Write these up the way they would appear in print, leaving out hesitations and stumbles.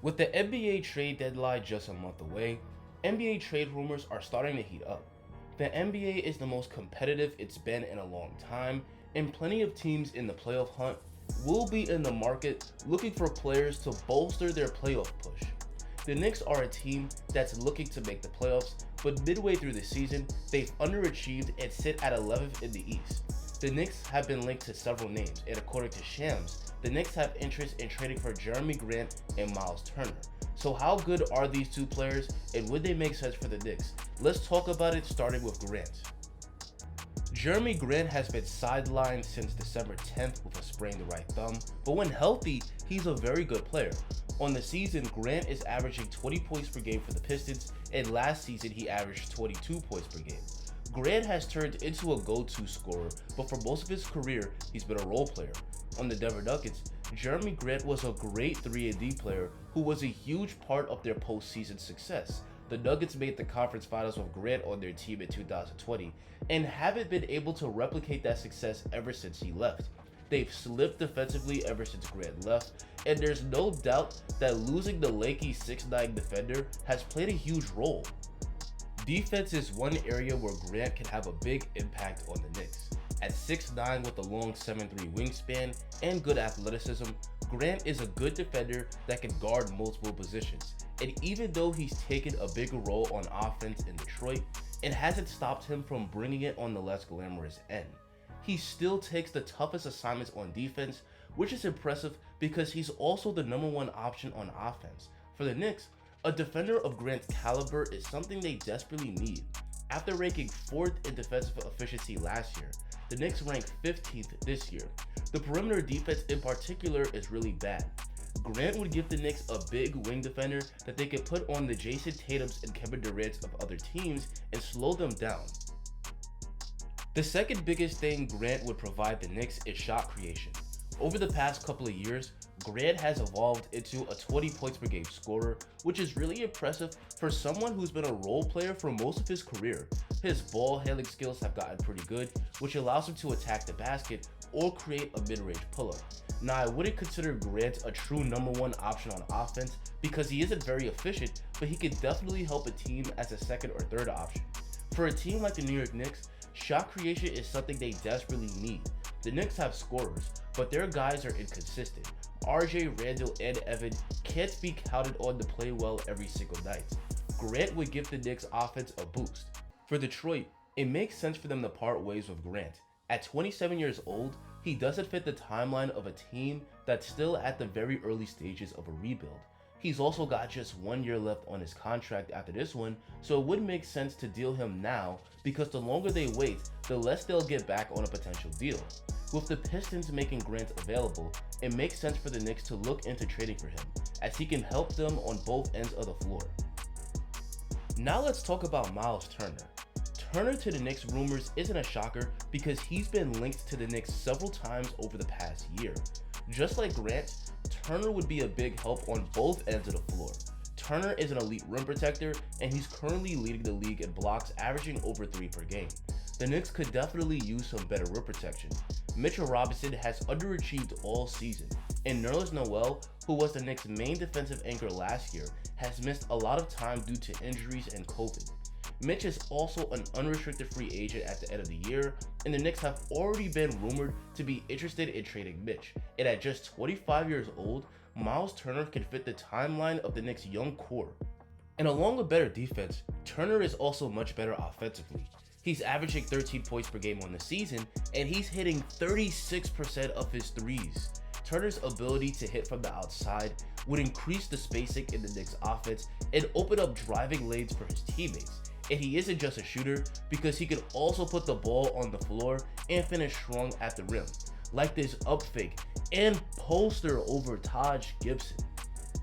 With the NBA trade deadline just a month away, NBA trade rumors are starting to heat up. The NBA is the most competitive it's been in a long time, and plenty of teams in the playoff hunt will be in the market looking for players to bolster their playoff push. The Knicks are a team that's looking to make the playoffs, but midway through the season, they've underachieved and sit at 11th in the East. The Knicks have been linked to several names, and according to Shams, the Knicks have interest in trading for Jerami Grant and Myles Turner. So how good are these two players, and would they make sense for the Knicks? Let's talk about it, starting with Grant. Jerami Grant has been sidelined since December 10th with a sprained right thumb, but when healthy, he's a very good player. On the season, Grant is averaging 20 points per game for the Pistons, and last season he averaged 22 points per game. Grant has turned into a go-to scorer, but for most of his career, he's been a role player. On the Denver Nuggets, Jerami Grant was a great 3-and-D player who was a huge part of their postseason success. The Nuggets made the conference finals with Grant on their team in 2020 and haven't been able to replicate that success ever since he left. They've slipped defensively ever since Grant left, and there's no doubt that losing the lanky 6'9" defender has played a huge role. Defense is one area where Grant can have a big impact on the Knicks. At 6'9" with a long 7'3" wingspan and good athleticism, Grant is a good defender that can guard multiple positions. And even though he's taken a bigger role on offense in Detroit, it hasn't stopped him from bringing it on the less glamorous end. He still takes the toughest assignments on defense, which is impressive because he's also the #1 option on offense. For the Knicks, a defender of Grant's caliber is something they desperately need. After ranking 4th in defensive efficiency last year, the Knicks ranked 15th this year. The perimeter defense in particular is really bad. Grant would give the Knicks a big wing defender that they could put on the Jason Tatums and Kevin Durant's of other teams and slow them down. The second biggest thing Grant would provide the Knicks is shot creation. Over the past couple of years, Grant has evolved into a 20 points per game scorer, which is really impressive for someone who's been a role player for most of his career. His ball handling skills have gotten pretty good, which allows him to attack the basket or create a mid-range pull-up. Now, I wouldn't consider Grant a true #1 option on offense because he isn't very efficient, but he can definitely help a team as a second or third option. For a team like the New York Knicks, shot creation is something they desperately need. The Knicks have scorers, but their guys are inconsistent. RJ, Randall, and Evan can't be counted on to play well every single night. Grant would give the Knicks offense a boost. For Detroit, it makes sense for them to part ways with Grant. At 27 years old, he doesn't fit the timeline of a team that's still at the very early stages of a rebuild. He's also got just 1 year left on his contract after this one, so it would make sense to deal him now because the longer they wait, the less they'll get back on a potential deal. With the Pistons making Grant available, it makes sense for the Knicks to look into trading for him, as he can help them on both ends of the floor. Now let's talk about Myles Turner. Turner to the Knicks rumors isn't a shocker because he's been linked to the Knicks several times over the past year. Just like Grant, Turner would be a big help on both ends of the floor. Turner is an elite rim protector, and he's currently leading the league in blocks, averaging over 3 per game. The Knicks could definitely use some better rim protection. Mitchell Robinson has underachieved all season, and Nerlens Noel, who was the Knicks' main defensive anchor last year, has missed a lot of time due to injuries and COVID. Mitch is also an unrestricted free agent at the end of the year, and the Knicks have already been rumored to be interested in trading Mitch. And at just 25 years old, Myles Turner can fit the timeline of the Knicks' young core. And along with better defense, Turner is also much better offensively. He's averaging 13 points per game on the season, and he's hitting 36% of his threes. Turner's ability to hit from the outside would increase the spacing in the Knicks' offense and open up driving lanes for his teammates. And he isn't just a shooter because he can also put the ball on the floor and finish strong at the rim, like this up fake and poster over Taj Gibson.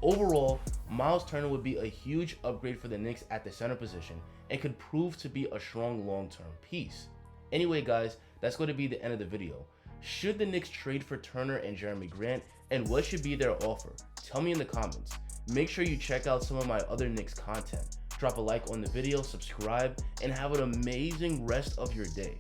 Overall, Myles Turner would be a huge upgrade for the Knicks at the center position and could prove to be a strong long-term piece. Anyway guys, that's going to be the end of the video. Should the Knicks trade for Turner and Jerami Grant, and what should be their offer? Tell me in the comments. Make sure you check out some of my other Knicks content. Drop a like on the video, subscribe, and have an amazing rest of your day.